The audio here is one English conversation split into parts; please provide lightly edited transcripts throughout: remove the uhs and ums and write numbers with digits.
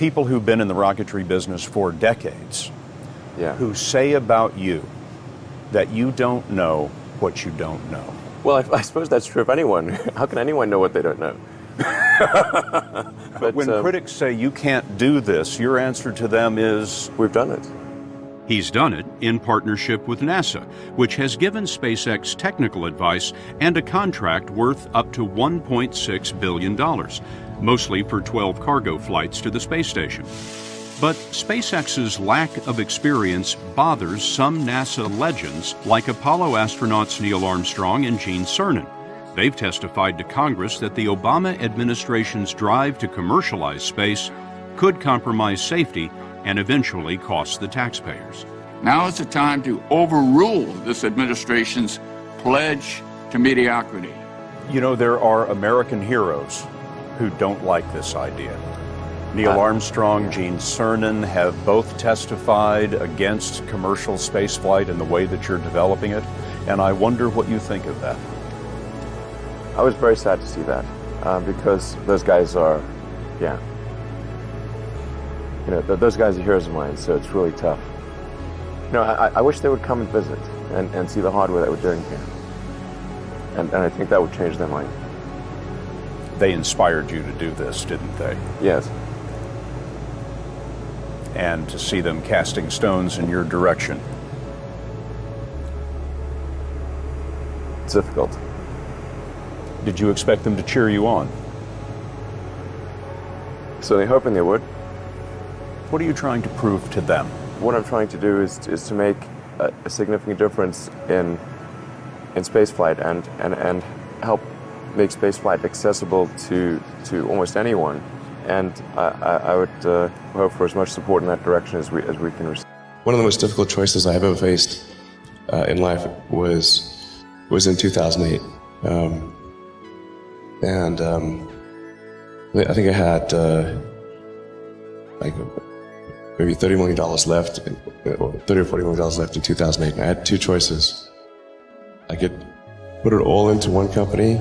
People who've been in the rocketry business for decades, who say about you that you don't know what you don't know. Well, I suppose that's true of anyone. How can anyone know what they don't know? But when critics say you can't do this, your answer to them is, we've done it. He's done it in partnership with NASA, which has given SpaceX technical advice and a contract worth up to $1.6 billion, mostly for 12 cargo flights to the space station. But SpaceX's lack of experience bothers some NASA legends like Apollo astronauts Neil Armstrong and Gene Cernan. They've testified to Congress that the Obama administration's drive to commercialize space could compromise safety and eventually cost the taxpayers. Now is the time to overrule this administration's pledge to mediocrity. you know, there are American heroes who don't like this idea. Neil Armstrong, Gene Cernan have both testified against commercial spaceflight and the way that you're developing it, and I wonder what you think of that. I was very sad to see that, because those guys are, those guys are heroes of mine, so it's really tough. You know, I wish they would come and visit and see the hardware that we're doing here. And I think that would change their mind. They inspired you to do this, didn't they? Yes. And to see them casting stones in your direction. It's difficult. Did you expect them to cheer you on? So they're hoping they would. What are you trying to prove to them? What I'm trying to do is to make a significant difference in spaceflight and help make spaceflight accessible to almost anyone. And I would hope for as much support in that direction as we can receive. One of the most difficult choices I've ever faced in life was in 2008. I think I had maybe $30 million left, or $30 or $40 million left in 2008. And I had two choices. I could put it all into one company,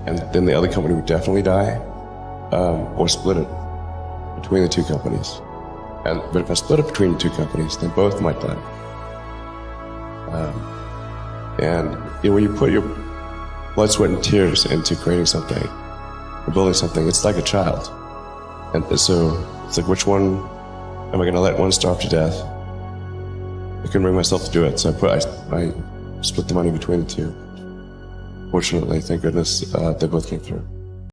and then the other company would definitely die, or split it between the two companies. But if I split it between the two companies, then both might die. When you put your blood, sweat, and tears into creating something, or building something, it's like a child. And so it's like, which one am I going to let one starve to death? I couldn't bring myself to do it, so I split the money between the two. Fortunately, thank goodness, they both came through.